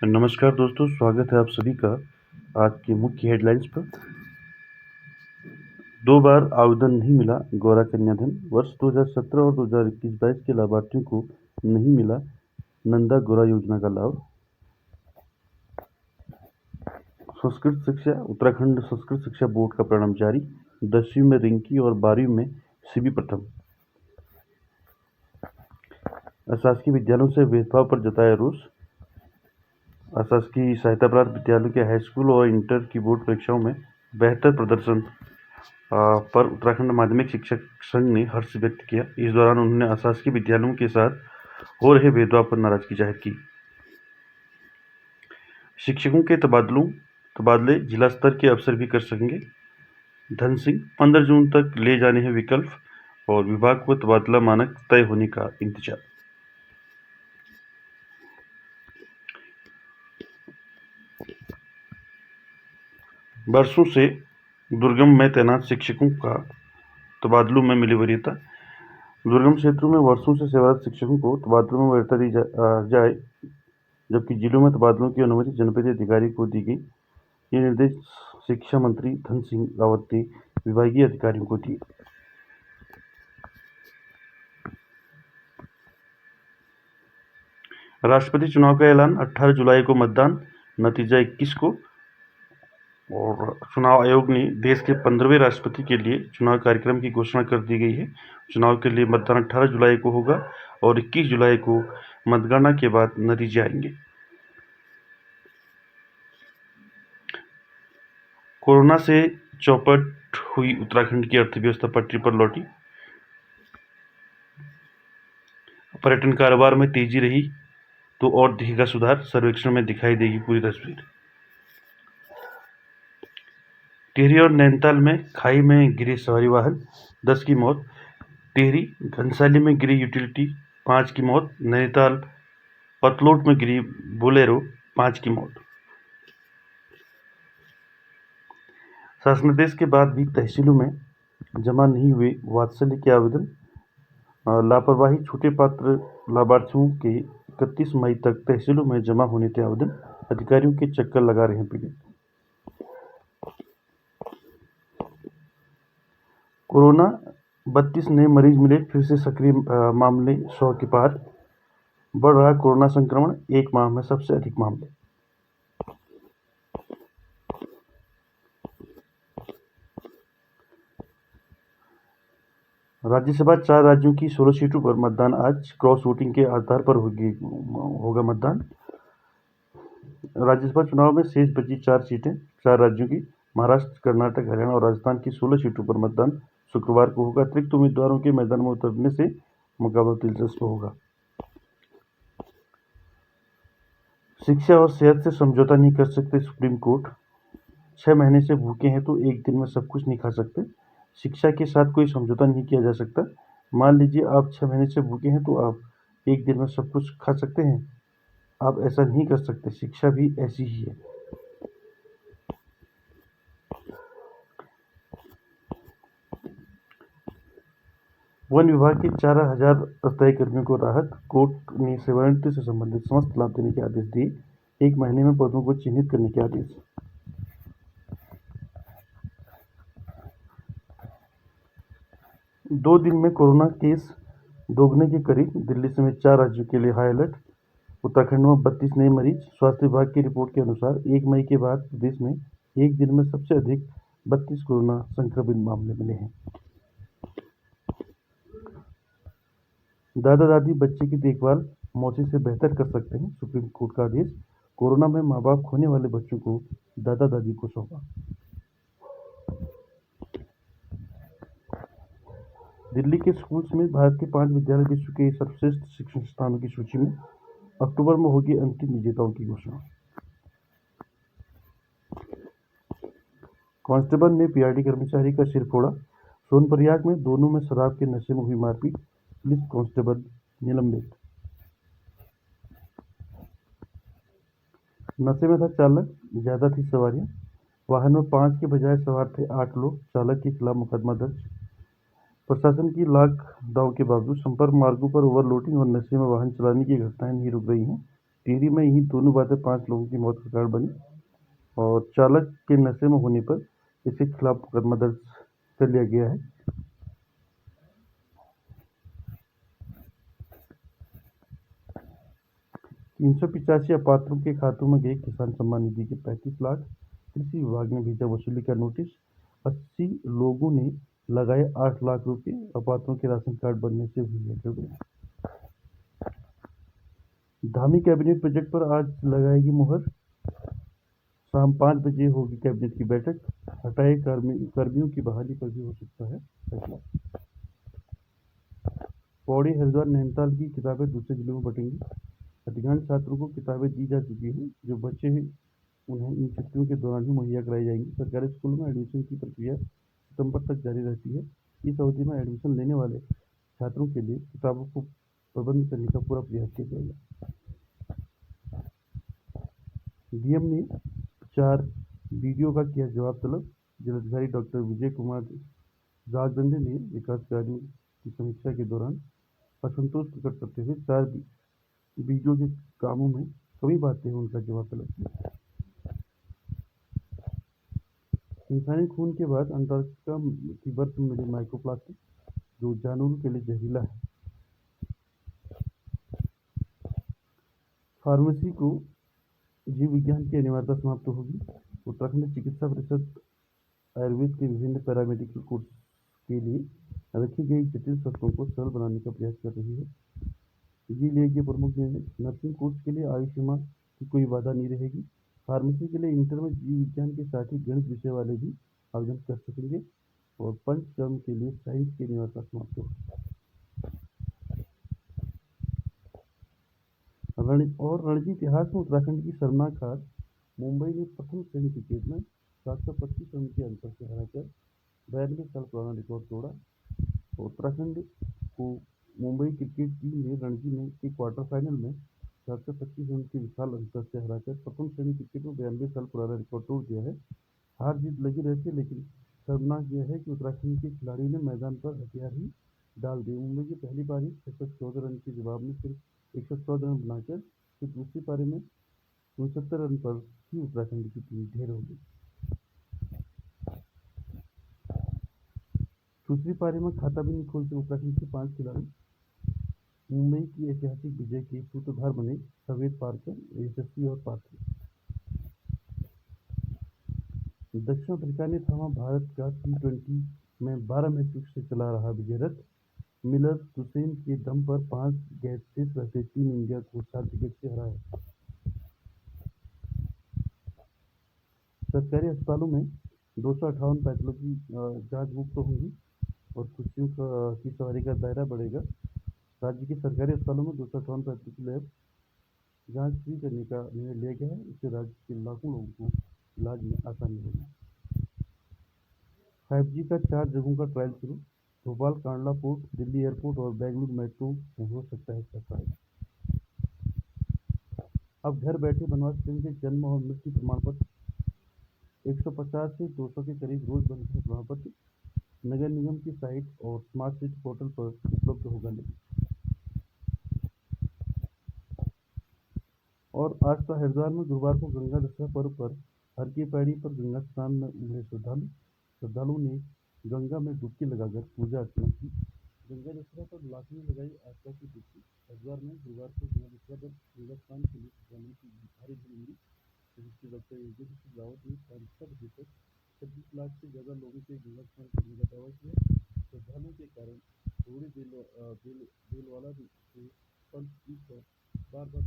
नमस्कार दोस्तों, स्वागत है आप सभी का आज की मुख्य हेडलाइंस पर। 2 बार आवेदन नहीं मिला गौरा कन्या धन। वर्ष 2017 और 2021-22 के लाभार्थियों को नहीं मिला नंदा गौरा योजना का लाभ। संस्कृत शिक्षा उत्तराखंड संस्कृत शिक्षा बोर्ड का परिणाम जारी। 10वीं में रिंकी और 12वीं में शिवी प्रथम। अशासकीय विद्यालयों से भेदभाव पर जताया रोष। अशासकीय सहायता प्राप्त विद्यालयों के हाई स्कूल और इंटर की बोर्ड परीक्षाओं में बेहतर प्रदर्शन पर उत्तराखंड माध्यमिक शिक्षक संघ ने हर्ष व्यक्त किया। इस दौरान उन्होंने अशासकीय विद्यालयों के साथ हो रहे भेदभाव पर नाराजगी जाहिर की। शिक्षकों के तबादले जिला स्तर के अफसर भी कर सकेंगे। धन सिंह 15 जून तक ले जाने हैं विकल्प और विभाग को तबादला मानक तय होने का इंतजार। वर्षों से दुर्गम में तैनात शिक्षकों का तबादलों में मिली वरीयता। दुर्गम क्षेत्रों में वर्षों से सेवारत शिक्षकों को तबादलों में वरीयता दी जाए, जबकि जिलों में तबादलों की अनुमति जनपदीय अधिकारी को दी गई। ये निर्देश शिक्षा मंत्री धन सिंह रावत ने विभागीय अधिकारियों को दिए। राष्ट्रपति चुनाव का ऐलान 18 जुलाई को मतदान, नतीजा 21 को। और चुनाव आयोग ने देश के 15वें राष्ट्रपति के लिए चुनाव कार्यक्रम की घोषणा कर दी गई है। चुनाव के लिए मतदान 18 जुलाई को होगा और 21 जुलाई को मतगणना के बाद नतीजे आएंगे। कोरोना से चौपट हुई उत्तराखंड की अर्थव्यवस्था पटरी पर लौटी। पर्यटन कारोबार में तेजी रही तो और दिखेगा सुधार, सर्वेक्षण में दिखाई देगी पूरी तस्वीर। टिहरी और नैनीताल में खाई में गिरे सवारी वाहन, 10 की मौत। टिहरी घनसाली में गिरी यूटिलिटी, 5 की मौत। नैनीताल पतलोट में गिरी बोलेरो, 5 की मौत। शासनादेश के बाद भी तहसीलों में जमा नहीं हुए वात्सल्य के आवेदन। लापरवाही छूटे पात्र लाभार्थियों के 31 मई तक तहसीलों में जमा होने थे आवेदन। अधिकारियों के चक्कर लगा रहे हैं पीड़ित। कोरोना 32 नए मरीज मिले, फिर से सक्रिय मामले 100 के पार। बढ़ रहा कोरोना संक्रमण, एक माह में सबसे अधिक मामले। राज्यसभा 4 राज्यों की 16 सीटों पर मतदान आज। क्रॉस वोटिंग के आधार पर होगा मतदान। राज्यसभा चुनाव में शेष बची 4 सीटें 4 राज्यों की। महाराष्ट्र, कर्नाटक, हरियाणा और राजस्थान की 16 सीटों पर मतदान शुक्रवार को होगा। अतिरिक्त उम्मीदवारों के मैदान में उतरने से मुकाबला दिलचस्प होगा। शिक्षा और सेहत से समझौता नहीं कर सकते सुप्रीम कोर्ट। 6 महीने से भूखे हैं तो एक दिन में सब कुछ नहीं खा सकते। शिक्षा के साथ कोई समझौता नहीं किया जा सकता। मान लीजिए आप 6 महीने से भूखे हैं तो आप एक दिन में सब कुछ खा सकते हैं। आप ऐसा नहीं कर सकते। शिक्षा भी ऐसी ही है। वन विभाग के 4,000 अस्थायी कर्मियों को राहत। कोर्ट ने सेवानिवृत्ति से संबंधित समस्त लाभ देने के आदेश दिए। 1 महीने में पदों को चिन्हित करने के आदेश। दो दिन में कोरोना केस दोगुने के करीब। दिल्ली समेत 4 राज्यों के लिए हाई अलर्ट। उत्तराखंड में 32 नए मरीज। स्वास्थ्य विभाग की रिपोर्ट के अनुसार 1 मई के बाद प्रदेश में एक दिन में सबसे अधिक 32 कोरोना संक्रमित मामले मिले हैं। दादा दादी बच्चे की देखभाल मौसी से बेहतर कर सकते हैं, सुप्रीम कोर्ट का आदेश। कोरोना में मां बाप खोने वाले बच्चों को दादा दादी को सौंपा। दिल्ली के स्कूल समेत भारत के 5 विद्यालय विश्व के सर्वश्रेष्ठ शिक्षण संस्थानों की सूची में। अक्टूबर में होगी अंतिम विजेताओं की घोषणा। कांस्टेबल ने पीआरडी कर्मचारी का सिर फोड़ा। सोनप्रयाग में दोनों में शराब के नशे में हुई मारपीट। पुलिस कांस्टेबल निलंबित। नशे में था चालक, ज्यादा थी सवारियां। वाहन में 5 के बजाय सवार थे 8 लोग। चालक के खिलाफ मुकदमा दर्ज। प्रशासन की लॉकडाउन के बावजूद संपर्क मार्गों पर ओवरलोडिंग और नशे में वाहन चलाने की घटनाएं नहीं रुक रही हैं। टिहरी में ही दोनों बातें 5 लोगों की मौत का कारण बनी और चालक के नशे में होने पर इसके खिलाफ मुकदमा दर्ज कर लिया गया है। 385 अपात्रों के खातों में गई किसान सम्मान निधि के 35 लाख। कृषि विभाग ने भेजा वसूली का नोटिस। 80 लोगों ने लगाए 8 लाख रुपए। अपात्रों के राशन कार्ड बनने से हुई है गड़बड़ी। धामी कैबिनेट बजट पर आज लगाएगी मुहर। शाम 5 बजे होगी कैबिनेट की बैठक। हटाए कर्मियों की बहाली पर भी हो सकता है फैसला। पौड़ी, हरिद्वार, नैनीताल की किताबें दूसरे जिलों में बटेंगी। अधिकांश छात्रों को किताबें दी जा चुकी हैं। जो बचे हैं उन्हें इन छुट्टियों के दौरान ही मुहैया कराई जाएंगी। सरकारी स्कूलों में एडमिशन की प्रक्रिया सितंबर तक जारी रहती है। इस अवधि में एडमिशन लेने वाले छात्रों के लिए किताबों को प्रबंध करने का पूरा प्रयास किया जाएगा। डीएम ने 4 वीडियो का किया जवाब तलब। जिलाधिकारी डॉक्टर विजय कुमार जागदंडे ने विकास कार्यों की समीक्षा के दौरान असंतोष प्रकट करते हुए 4 बीडीओ के कामों में कमी पाते हुए उनका जवाब तलब किया। इंसानी खून के बाद अंटार्कटिका की बर्फ में मिली माइक्रोप्लास्टिक, जो जानवरों के लिए जहरीला है। फार्मेसी को जीव विज्ञान की अनिवार्यता समाप्त होगी। उत्तराखंड चिकित्सा परिषद आयुर्वेद के विभिन्न पैरामेडिकल कोर्स के लिए रखी गई जटिल शर्तों को सरल बनाने का प्रयास कर रही है। ये लिया गया प्रमुख निर्णय। नर्सिंग कोर्स के लिए आयु सीमा की कोई बाधा नहीं रहेगी। फार्मेसी के लिए इंटर में जीव विज्ञान के साथ ही गणित विषय वाले भी आवेदन कर सकेंगे और पंचकर्म के लिए साइंस की अनिवार्यता समाप्त होगी। रणजी इतिहास में उत्तराखंड की शर्मनाक हार। मुंबई ने प्रथम श्रेणी क्रिकेट में 725 रन के अंतर से हराकर 92 साल पुराना रिकॉर्ड तोड़ा। उत्तराखंड को मुंबई क्रिकेट टीम ने रणजी में के क्वार्टर फाइनल में 425 रन के विशाल अंतर से हराकर प्रथम श्रेणी क्रिकेट में 92 साल पुराना रिकॉर्ड तोड़ दिया है। हार जीत लगी रहती है, लेकिन शर्मनाक यह है कि उत्तराखंड के खिलाड़ियों ने मैदान पर हथियार ही डाल दिए। मुंबई की पहली पारी 614 रन के जवाब में सिर्फ 114 रन बनाकर फिर दूसरी पारी में 69 रन पर ही उत्तराखंड की टीम ढेर हो गई। दूसरी पारी में खाता भी नहीं खोलते उत्तराखंड के 5 खिलाड़ी। मुंबई की ऐतिहासिक विजय के सूत्रधार बने सवेद पारकर, यशस्वी और पात्र। दक्षिण अफ्रीका ने थामा भारत का T20 में 12 मैचों से चला रहा विजय रथ। मिलर हुसैन के दम पर 5 मैच शेष रहते टीम इंडिया को 7 विकेट से हराया। सरकारी अस्पतालों में 258 पैथोलॉजी जांच मुफ्त होंगी और कुर्सियों की सवारी का दायरा बढ़ेगा। राज्य के सरकारी अस्पतालों में 258 पैथोलॉजी लैब जांच फ्री करने का निर्णय लिया गया है। इससे राज्य के लाखों लोगों को इलाज में आसानी होगी। 5G का 4 जगहों का ट्रायल शुरू। भोपाल कांडला पोर्ट, दिल्ली एयरपोर्ट और बेंगलुरु मेट्रो में हो सकता है इसका ट्रायल। अब घर बैठे बनवा सकेंगे जन्म और मृत्यु प्रमाण पत्र। 150 से 200 के करीब रोज बनते हैं प्रमाण पत्र। नगर निगम की साइट और स्मार्ट सिटी पोर्टल पर उपलब्ध होगा लिंक। और आस्था हरिद्वार में गुरुवार को गंगा दशहरा पर्व पर हर की पैड़ी पर गंगा स्नान में उमड़े श्रद्धालुओं ने गंगा में डुबकी लगाकर पूजा अर्चना की। गंगा दशहरा पर लाखों ने लगाई आस्था की डुबकी। हरिद्वार में गुरुवार को गंगा दशहरा पर गंगा स्नान के लिए श्रद्धालुओं की भारी भीड़ उमड़ी। रजिस्ट्री डॉक्टर योगेंद्र सिंह रावत ने शाम 6 बजे तक 26 लाख से ज्यादा लोगों से गंगा स्नान करने का दावा किया। श्रद्धालुओं के कारण थोड़ी देलवाला से पंचतीर्थ पर बार बार